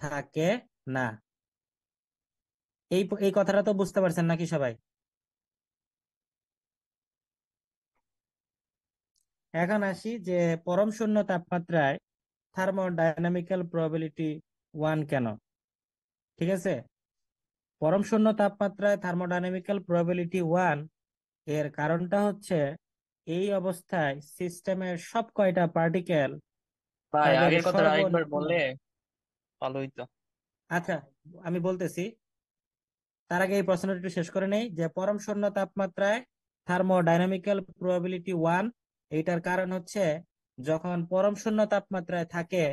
থাকে না। এই এই কথাটা তো বুঝতে পারছেন নাকি সবাই? এখন আসি যে পরম শূন্য তাপমাত্রায় থার্মোডাইনামিক্যাল প্রবাবিলিটি 1 কেন? ঠিক আছে, পরম শূন্য তাপমাত্রায় থার্মোডাইনামিক্যাল প্রবাবিলিটি 1 এর কারণটা হচ্ছে এই অবস্থায় সিস্টেমের সব কয়টা পার্টিকেল ভাই তাদের আগের কথাটা আরেকবার সর্বনিম্ন, বললে ভালো হইতো। আচ্ছা আমি বলতেছি, তার আগে এই প্রশ্নটা একটু শেষ করে নেই যে পরম শূন্য তাপমাত্রায় থার্মোডাইনামিক্যাল প্রবাবিলিটি 1, এইটার কারণ হচ্ছে যখন পরম শূন্য তাপমাত্রায় থাকে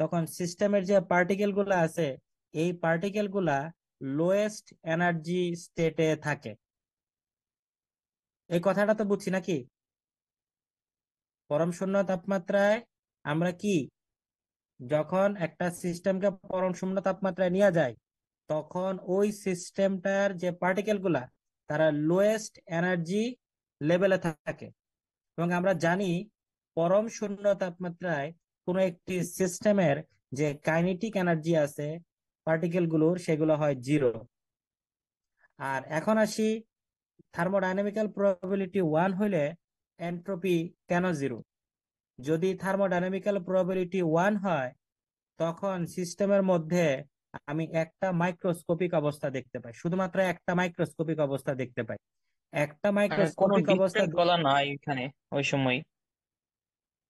তখন সিস্টেমের যে পার্টিকেল গুলা আছে এই পার্টিকেল গুলা লোয়েস্ট এনার্জি স্টেটে থাকে। এই কথাটা তো বুঝছি নাকি? পরম শূন্য তাপমাত্রায় আমরা কি, যখন একটা সিস্টেমকে পরম শূন্য তাপমাত্রায় নিয়ে যায় তখন ওই সিস্টেমটার যে পার্টিকেল গুলা তারা লোয়েস্ট এনার্জি লেভেলে থাকে। এবং আমরা জানি পরম শূন্য তাপমাত্রায় কোনো একটি সিস্টেমের যে কাইনেটিক এনার্জি আছে পার্টিকেল গুলোর সেগুলো হয় 0। আর এখন আসি থার্মোডাইনামিক্যাল প্রবাবিলিটি 1 হইলে এন্ট্রপি কেন 0? যদি থার্মোডাইনামিক্যাল প্রবাবিলিটি 1 হয় তখন সিস্টেমের মধ্যে আমি একটা মাইক্রোস্কোপিক অবস্থা দেখতে পাই, শুধুমাত্র একটা মাইক্রোস্কোপিক অবস্থা দেখতে পাই। একটা মানে কোনো মাইক্রোস্কোপিক অবস্থা বিশৃঙ্খলা নাই এখানে ওই সময়?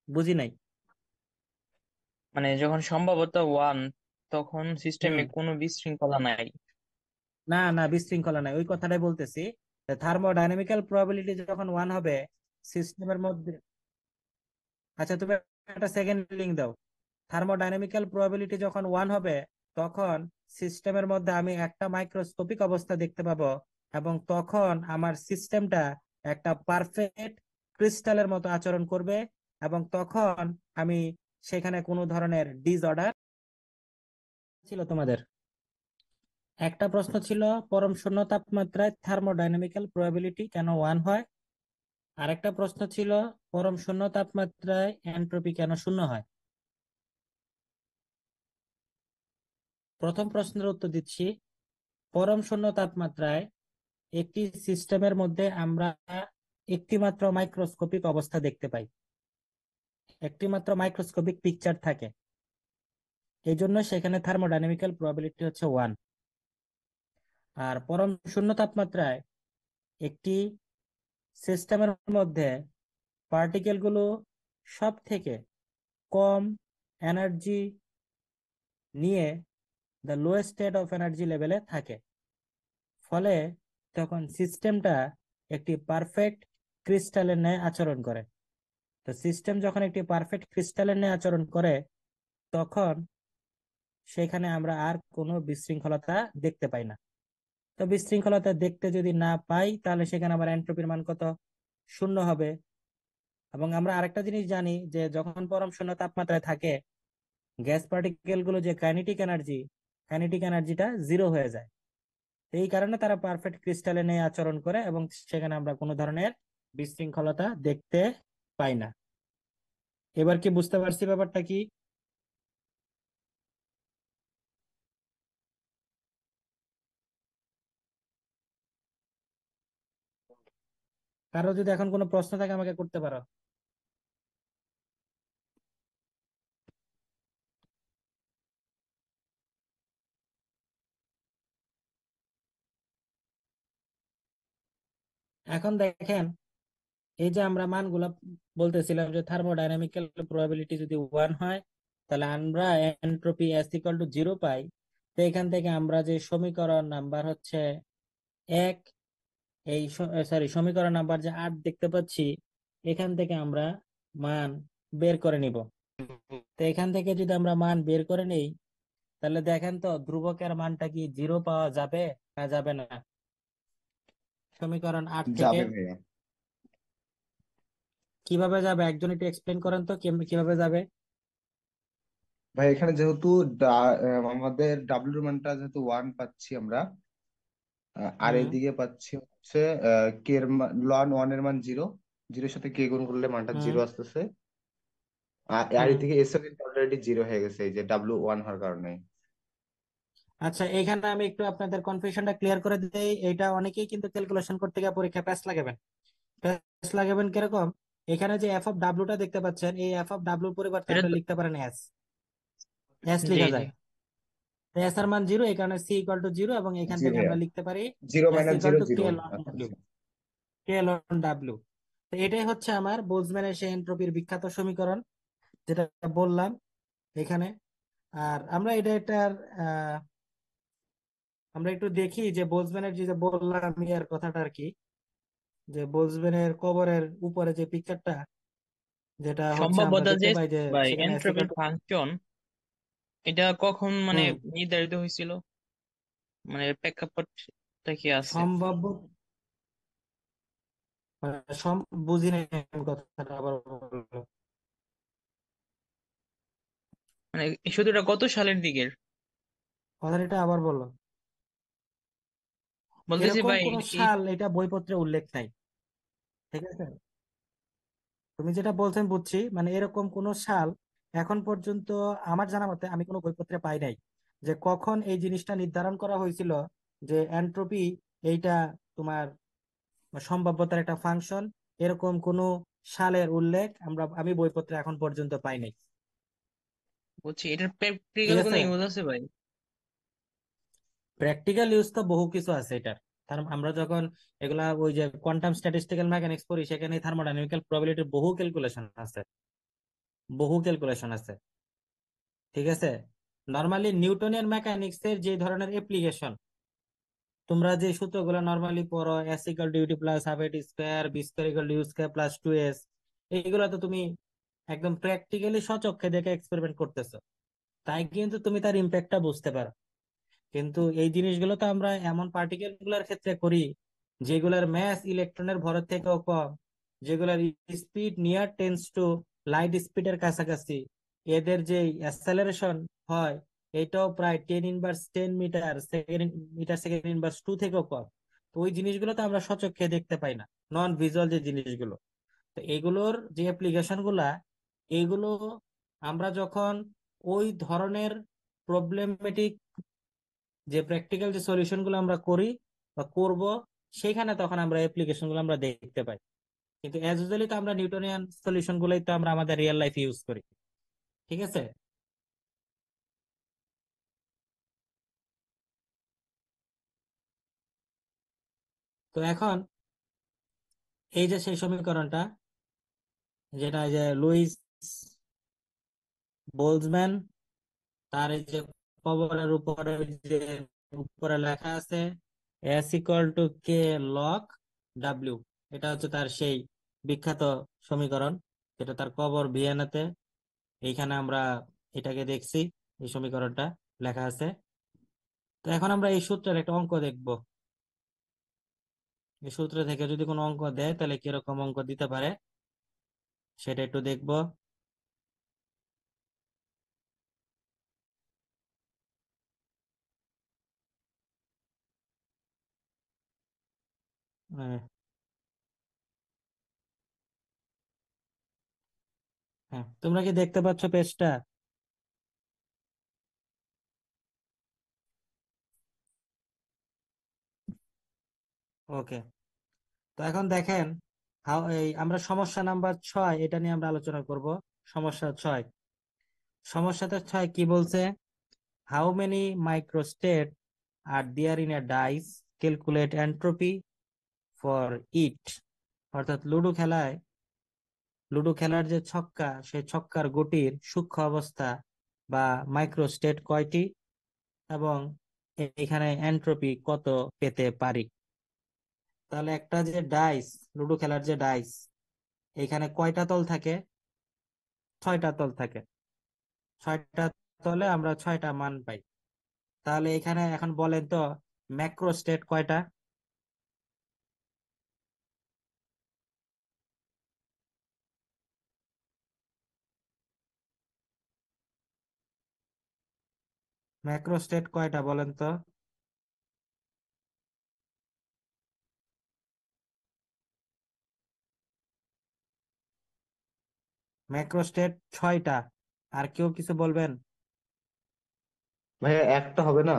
বুঝি নাই। মানে যখন সম্ভাব্যতা 1, তখন হুম, সিস্টেমে কোনো বিশৃঙ্খলা নাই? না না, বিশৃঙ্খলা নাই, ওই কথাটাই বলতেছি। থার্মোডাইনামিক্যাল প্রবাবিলিটি যখন 1 হবে সিস্টেমের মধ্যে, আচ্ছা তুমি একটা সেকেন্ড লিঙ্ক দাও। থার্মোডাইনামিক্যাল প্রবাবিলিটি যখন 1 হবে তখন সিস্টেমের মধ্যে আমি একটা মাইক্রোস্কোপিক অবস্থা দেখতে পাবো, এবং তখন আমার সিস্টেমটা একটা পারফেক্ট ক্রিস্টালের মতো আচরণ করবে। এবং তখন আমি সেখানে কোনো ধরনের ডিসঅর্ডার ছিল তোমাদের। একটা প্রশ্ন ছিল পরম শূন্য তাপমাত্রায় থার্মোডাইনামিক্যাল প্রবাবিলিটি কেন 1 হয়। আরেকটা প্রশ্ন ছিল পরম শূন্য তাপমাত্রায় এন্ট্রপি কেন 0 হয়। প্রথম প্রশ্নের উত্তর দিচ্ছি। পরম শূন্য তাপমাত্রায় একটি সিস্টেমের মধ্যে আমরা একটি মাত্র মাইক্রোস্কোপিক অবস্থা দেখতে পাই, একটি মাত্র মাইক্রোস্কোপিক পিকচার থাকে, এই জন্য সেখানে থার্মোডাইনামিক্যাল প্রবাবিলিটি হচ্ছে 1। আর পরম শূন্য তাপমাত্রায় একটি সিস্টেমের মধ্যে পার্টিকেল গুলো সব থেকে কম এনার্জি নিয়ে the lowest state of energy লেভেলে থাকে। ফলে তখন সিস্টেমটা একটি পারফেক্ট ক্রিস্টালের ন্যায় আচরণ করে। তো সিস্টেম যখন একটি পারফেক্ট ক্রিস্টালের ন্যায় আচরণ করে তখন সেখানে আমরা আর কোনো বিশৃঙ্খলতা দেখতে পাই না। তো বিশৃঙ্খলতা দেখতে যদি না পাই তাহলে সেখানে আমার এন্ট্রপির মান কত? 0 হবে। এবং আমরা আরেকটা জিনিস জানি যে যখন পরম শূন্য তাপমাত্রায় থাকে গ্যাস পার্টিকেল গুলো যে কাইনেটিক এনার্জিটা 0 হয়ে যায়। এই কারণে তারা পারফেক্ট ক্রিস্টালে নিয়ে আচরণ করে এবং সেখানে আমরা কোনো ধরনের বিশৃঙ্খলতা দেখতে পাই না। এবার কি বুঝতে পারছি ব্যাপারটা কি? কারো যদি এখন কোনো প্রশ্ন থাকে আমাকে করতে পারো। এখন দেখেন, এই যে আমরা মানগুলা বলতেছিলাম যে থার্মোডাইনামিক্যাল প্রবাবিলিটি যদি 1 হয় তাহলে আমরা এন্ট্রপি এস ইকুয়াল টু 0 পাই। তো এখান থেকে আমরা যে সমীকরণ নাম্বার হচ্ছে 1, এই সরি সমীকরণ নাম্বার যে 8 দেখতে পাচ্ছি, এখান থেকে আমরা মান বের করে নিব। তো এখান থেকে যদি আমরা মান বের করে নেই তাহলে দেখেন তো ধ্রুবকের মানটা কি 0 পাওয়া যাবে না যাবে না? সমীকরণ 8 থেকে যাবে ভাইয়া। কিভাবে যাবে একজন একটু এক্সপ্লেন করেন তো কিভাবে যাবে। ভাই এখানে যেহেতু আমাদের ডাব্লিউর মানটা যেহেতু 1 পাচ্ছি আমরা, আর হুম এদিকে পাচ্ছি হচ্ছে কে এর মান 1 এর মান 0, 0 সাথে কে গুণ করলে মানটা হুম 0 আসতেছে। আর হুম এদিকে এস এর অলরেডি 0 হয়ে গেছে এই যে ডাব্লিউ 1 হওয়ার কারণে। আচ্ছা, এখানে আমি একটু আপনাদের কনফিউশনটা ক্লিয়ার করে দিই। এটা অনেকেই কিন্তু ক্যালকুলেশন করতে গিয়ে পরীক্ষা প্যাচ লাগাবেন। প্যাচ লাগাবেন কিরকম? এখানে যে এফ অফ ডাব্লুটা দেখতে পাচ্ছেন, এই এফ অফ ডাব্লুর পরিবর্তে এটা আপনি তো, লিখতে পারেন এস, এস জি লেখা জি যায়। এস এর মান 0, এই কারণে সি ইকুয়াল টু 0, এবং এখান জি থেকে ভাইয়া, আমরা লিখতে পারি zero S minus equal zero to zero. K ln W, আচ্ছা। K ln W. তো এটাই হচ্ছে আমার বোলজম্যানের সেই এনট্রপির বিখ্যাত সমীকরণ, যেটা বললাম এখানে। আর আমরা এটার আহ আমরা একটু দেখি যে বোলজম্যানের যে বললাম ইয়ার কথাটা আর কি, যে বোলজম্যানের কবরের উপরে যে পিকচারটা, যেটা হচ্ছে আমরা সম্ভাব্যতা দেখতে যে পাই যে ভাই সেখানে এস এন্ট্রপির ইকুয়াল টু, ফাংশন, এটা কখন মানে হুম, নির্ধারিত হয়েছিল, মানে এর প্রেক্ষাপটটা কি আছে? সম্ভাব্য, বুঝি নাই আমি কথাটা, আবার বলবো। মানে শুধু এটা কত সালের দিকের কথাটা আবার বলো। বলতেছি এরকম ভাই? কোন এটা কি সাল এটা বইপত্রে উল্লেখ নাই, ঠিক আছে? তুমি যেটা বলছেন বুঝছি, মানে এরকম কোন সাল এখন পর্যন্ত আমার জানা মতে আমি কোনো বইপত্রে পাই নাই, যে কখন এই জিনিসটা নির্ধারণ করা হয়েছিল যে এন্ট্রপি এইটা তোমার সম্ভাব্যতার একটা ফাংশন। এরকম কোন সালের উল্লেখ আমি বইপত্রে এখন পর্যন্ত পাই নাই। বলছি, এটার ঠিক প্র্যাকটিক্যাল কোনো আছে, ইউজ আছে ভাই? প্র্যাকটিক্যাল ইউজ তো বহু কিছু আছে এটার। কারণ আমরা যখন এগুলা ওই যে কোয়ান্টাম স্ট্যাটিস্টিক্যাল মেকানিক্স পড়ি, সেখানে থার্মোডাইনামিক্যাল প্রবাবিলিটির বহু ক্যালকুলেশন আছে, ঠিক আছে? নর্মালি নিউটনিয়ান মেকানিক্স এর যে ধরনের অ্যাপ্লিকেশন, তোমরা যে সূত্রগুলো নর্মালি পড়ো, S equal to UT plus half AT square, B square equal to U square plus 2s, এইগুলো তো তুমি একদম প্র্যাকটিক্যালি স্বচক্ষে দেখে এক্সপেরিমেন্ট করতেছো, তাই কিন্তু তুমি তার ইম্প্যাক্টটা বুঝতে পারো। কিন্তু এই জিনিসগুলো তো আমরা এমন পার্টিকেল গুলার ক্ষেত্রে করি যেগুলার ম্যাস ইলেকট্রনের ভরের থেকেও কম, যেগুলার speed near tends to light স্পিডের কাছাকাছি, এদের যে অ্যাসেলারেশন হয় এটাও প্রায় 10^10 মিটার সেকেন্ড থেকেও কম। তো ওই জিনিসগুলো তো আমরা সচক্ষে দেখতে পাই না, নন ভিজুয়াল যে জিনিসগুলো। তো এগুলোর যে অ্যাপ্লিকেশন গুলা, এইগুলো আমরা যখন ওই ধরনের প্রবলেমেটিক যে প্র্যাকটিক্যাল যে সলিউশন গুলো আমরা করি বা করব, সেখানে তখন আমরা অ্যাপ্লিকেশন গুলো আমরা দেখতে পাই। কিন্তু অ্যাজ ইউজুয়ালি তো আমরা নিউটনিয়ান সলিউশন গুলোই তো আমরা আমাদের রিয়েল লাইফে ইউজ করি, ঠিক আছে? তো এখন এই যে সেই সমীকরণটা, যেটা এই যে লুইস বোলজম্যান, তার এই যে কবরের উপরে যে উপরে লেখা আছে S equal to K log W, এটা হচ্ছে তার সেই বিখ্যাত সমীকরণ, যেটা তার কবর ভিয়েনাতে। এইখানে আমরা এটাকে দেখছি, এই সমীকরণটা লেখা আছে। তো এখন আমরা এই সূত্রের একটা অঙ্ক দেখব। এই সূত্র থেকে যদি কোনো অঙ্ক দেয় তাহলে কিরকম অঙ্ক দিতে পারে সেটা একটু দেখব। আহ, হ্যাঁ, তোমরা কি দেখতে পাচ্ছ পেজটা? ওকে। তো এখন দেখেন, এই আমরা সমস্যা নাম্বার 6 এটা নিয়ে আমরা আলোচনা করব। সমস্যা 6, সমস্যাটা 6 কি বলছে? How many microstate are there in a dice, calculate entropy for it. অর্থাৎ লুডো খেলার যে ছক্কা, সেই ছক্কার গুটির সূক্ষ্ম অবস্থা বা মাইক্রোস্টেট কয়টি, এবং এখানে এন্ট্রপি কত পেতে পারি। তাহলে একটা যে ডাইস, লুডো খেলার যে ডাইস, এখানে কয়টা তল থাকে? 6টা তল থাকে। 6টা তলে আমরা 6টা মান পাই। তাহলে এখানে এখন বলেন তো ম্যাক্রোস্টেট কয়টা? ম্যাক্রোস্টেট কয়টা বলেন তো? ম্যাক্রোস্টেট 6টা। আর কেউ কিছু বলবেন? ভাইয়া একটা হবে না?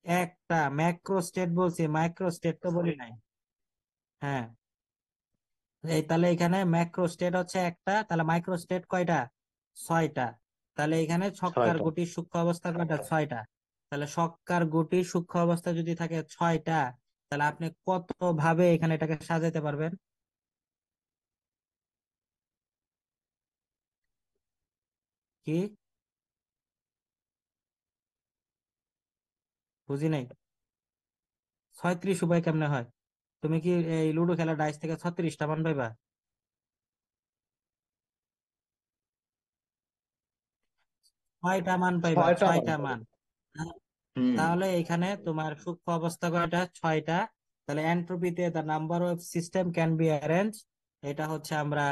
একটা ম্যাক্রোস্টেট বলছি, মাইক্রোস্টেট তো বলি নাই। হ্যাঁ, এই তাহলে এখানে ম্যাক্রো স্টেট হচ্ছে একটা, তাহলে মাইক্রো স্টেট কয়টা? 6টা। তাহলে এখানে ছক্কার 6টা। গুটির সূক্ষ্ম অবস্থা কয়টা? 6টা। তাহলে ছক্কার গুটির সূক্ষ্ম অবস্থা যদি থাকে 6টা, তাহলে আপনি কত ভাবে এখানে এটাকে সাজাতে পারবেন? কি? বুঝি নাই। 36 উপায় কেমনে হয়? তুমি কি এই লুডো খেলা ডাইস থেকে 36টা মান পাইবা? 6টা মান পাইবা, 6টা মান 6টা পাবো। মান। হুম। তাহলে এখানে তোমার সূক্ষ্ম অবস্থা কয়টা? 6টা। তাহলে এন্ট্রপিতে the number of system can be arrange, এটা হচ্ছে আমরা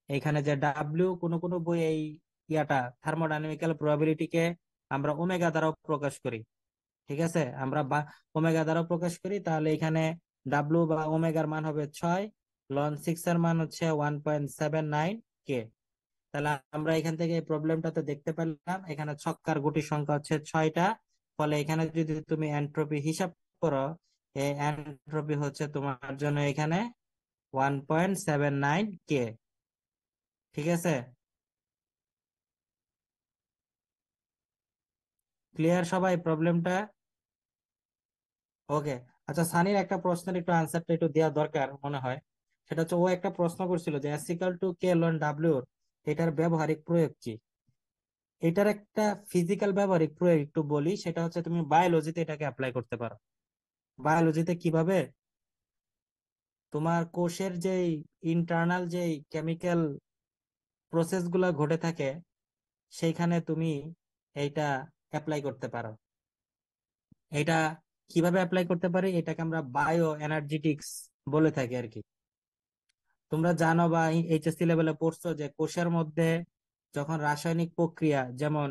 এখানে যে ডাব্লিউ, কোন কোন বই এই ইয়াটা থার্মোডাইনামিক্যাল প্রবাবিলিটিকে আমরা ওমেগা দ্বারাও প্রকাশ করি। ঠিক আছে, আমরা ওমেগা দ্বারাও প্রকাশ করি। তাহলে এখানে ডাব্লিউ বা ওমেগার মান হবে 6, লন 6 এর মান হচ্ছে 1.79 কে। তাহলে আমরা এখান থেকে এই প্রবলেমটাতে দেখতে পেলাম এখানে ছক্কার গুটির সংখ্যা হচ্ছে 6টা। ফলে এখানে যদি তুমি এন্ট্রপি হিসাব করো, এই এন্ট্রপি হচ্ছে তোমার জন্য এখানে 1.79 কে। ঠিক আছে, ক্লিয়ার সবাই প্রবলেমটা? ওকে। আচ্ছা, সানির একটা প্রশ্নের একটু আনসারটা একটু দেওয়া দরকার মনে হয়। সেটা হচ্ছে, ও একটা প্রশ্ন করছিল যে এসিক্যাল টু কে লন ডাব্লিউ, এটার ব্যবহারিক প্রয়োগ কি? এটার একটা ফিজিক্যাল ব্যবহারিক প্রয়োগ একটু বলি, সেটা হচ্ছে তুমি বায়োলজিতে এটাকে অ্যাপ্লাই করতে পারো। বায়োলজিতে কিভাবে? তোমার কোষের যেই ইন্টারনাল যেই কেমিক্যাল প্রসেস গুলা ঘটে থাকে, সেইখানে তুমি এইটা অ্যাপ্লাই করতে পারো। এটা কিভাবে অ্যাপ্লাই করতে পারি? এটাকে আমরা বায়ো এনার্জেটিক্স বলে থাকি আর কি। তোমরা জানো বা এইচএসসি লেভেলে পড়ছো যে কোষের মধ্যে যখন রাসায়নিক প্রক্রিয়া, যেমন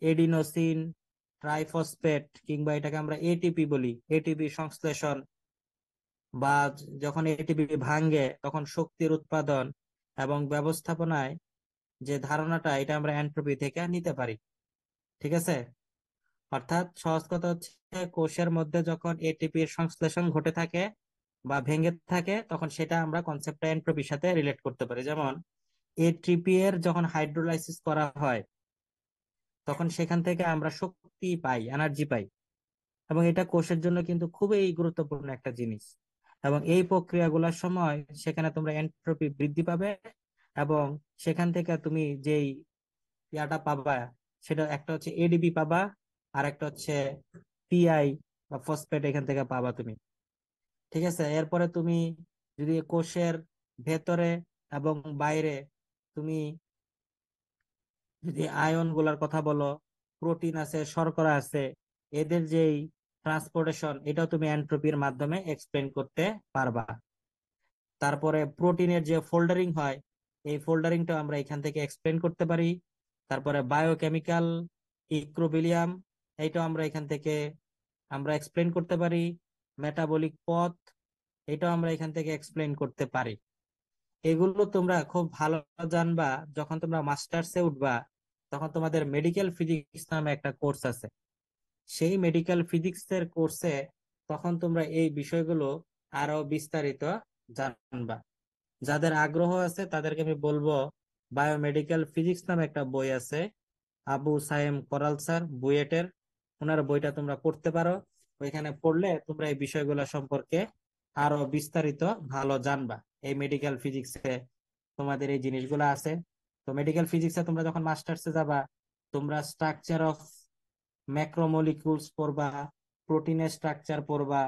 এডিনোসিন ট্রাইফসফেট, কিংবা এটাকে আমরা এটিপি বলি, এটিপি সংশ্লেষণ, বা যখন এটিপি ভাঙ্গে তখন শক্তির উৎপাদন এবং ব্যবস্থাপনায় যে ধারণাটা, এটা আমরা এন্ট্রপি থেকে নিতে পারি। ঠিক আছে, অর্থাৎ সহজ কথা হচ্ছে, কোষের মধ্যে যখন এটিপির সংশ্লেষণ ঘটে থাকে বা ভেঙে থাকে, তখন সেটা আমরা কনসেপ্টটা এন্ট্রপির সাথে রিলেট করতে পারি। যেমন এটিপি এর যখন হাইড্রোলাইসিস করা হয়, তখন সেখান থেকে আমরা শক্তি পাই, এনার্জি পাই। এবং এটা কোষের জন্য কিন্তু খুবই গুরুত্বপূর্ণ একটা জিনিস। এবং এই প্রক্রিয়াগুলোর সময় সেখানে তোমরা এন্ট্রপি বৃদ্ধি পাবে, এবং সেখান থেকে তুমি যেই ইয়াটা পাবা, সেটা একটা হচ্ছে এডিপি পাবা, আর একটা হচ্ছে পিআই বা ফসফেট এখান থেকে পাবা তুমি। ঠিক আছে, এরপরে তুমি যদি কোষের ভেতরে এবং বাইরে তুমি যদি আয়ন গুলার কথা বলো, প্রোটিন আছে, শর্করা আছে, এদের যেই ট্রান্সপোর্টেশন, এটাও তুমি এন্ট্রপির মাধ্যমে এক্সপ্লেন করতে পারবা। তারপরে প্রোটিনের যে ফোল্ডারিং হয়, এই ফোল্ডারিংটা আমরা এখান থেকে এক্সপ্লেন করতে পারি। তারপরে বায়োকেমিক্যাল ইকুইলিব্রিয়াম, এইটাও আমরা এখান থেকে আমরা এক্সপ্লেন করতে পারি। মেটাবলিক পথ, এটাও আমরা এখান থেকে এক্সপ্লেন করতে পারি। এগুলো তোমরা খুব ভালো জানবা যখন তোমরা মাস্টার্সে উঠবা। তখন তোমাদের মেডিকেল ফিজিক্স নামে একটা কোর্স আছে। সেই মেডিকেল ফিজিক্স এর কোর্সে তখন তোমরা এই বিষয়গুলো আরো বিস্তারিত জানবা। যাদের আগ্রহ আছে তাদেরকে আমি বলবো, বায়োমেডিক্যাল ফিজিক্স নামে একটা বই আছে, আবু সায়েম কোরাল স্যার, বুয়েটের, ওনার বইটা তোমরা পড়তে পারো। ওইখানে পড়লে তোমরা এই বিষয়গুলো সম্পর্কে আরো বিস্তারিত ভালো জানবা। এই মেডিকেল ফিজিক্সে তোমাদের এই জিনিসগুলো আছে। তো মেডিকেল ফিজিক্সে তোমরা যখন মাস্টার্সে যাবা, তোমরা স্ট্রাকচার অফ ম্যাক্রোমলিকিউলস পড়বা, প্রোটিনের স্ট্রাকচার পড়বা,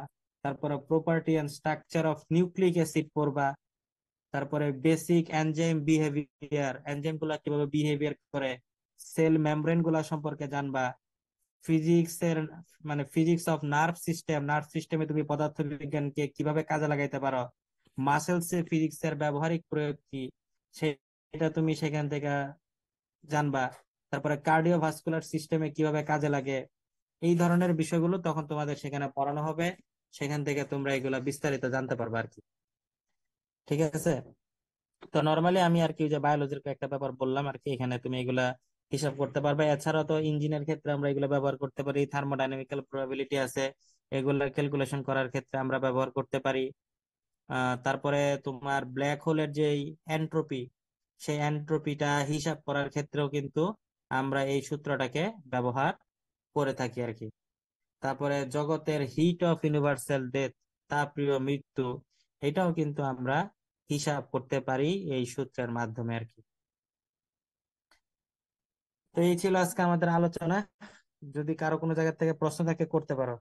তারপরে property and structure of nucleic acid পড়বা, তারপরে বেসিক এনজাইম বিহেভিয়ার, এনজাইম গুলা কিভাবে বিহেভিয়ার করে, সেল মেমব্রেন গুলা সম্পর্কে জানবা। ফিজিক্স এর মানে physics of nerve system, nerve সিস্টেমে তুমি পদার্থবিজ্ঞানকে কিভাবে কাজে লাগাইতে পারো, মাসেলস এ ফিজিক্স এর ব্যবহারিক প্রয়োগ কি, সেটা তুমি সেখান থেকে জানবা। তারপরে কার্ডিওভাস্কুলার সিস্টেমে কিভাবে কাজে লাগে, এই ধরনের বিষয়গুলো তখন তোমাদের সেখানে পড়ানো হবে। সেখান থেকে তোমরা এগুলা বিস্তারিত জানতে পারবে আর কি। ঠিক আছে, তো নর্মালি আমি আর কি ওই যে বায়োলজির একটা ব্যাপার বললাম আর কি, এখানে তুমি এগুলা হিসাব করতে পারবে। এছাড়াও তো ইঞ্জিনের ক্ষেত্রে আমরা এগুলো ব্যবহার করতে পারি, থার্মোডাইনামিক্যাল প্রবাবিলিটি আছে, এগুলা ক্যালকুলেশন করার ক্ষেত্রে আমরা ব্যবহার করতে পারি। তারপরে তোমার ব্ল্যাক হোলের যে এন্ট্রপি, সেই এন্ট্রপিটা হিসাব করার ক্ষেত্রেও কিন্তু আমরা এই সূত্রটাকে ব্যবহার করে থাকি আর কি। তারপরে জগতের হিট অফ ইউনিভার্সাল ডেথ, তাপীয় মৃত্যু, এটাও কিন্তু আমরা হিসাব করতে পারি এই সূত্রের মাধ্যমে আর কি। তো এই ছিল আজকে আমাদের আলোচনা। যদি কারো কোনো জায়গা থেকে প্রশ্ন থাকে করতে পারো।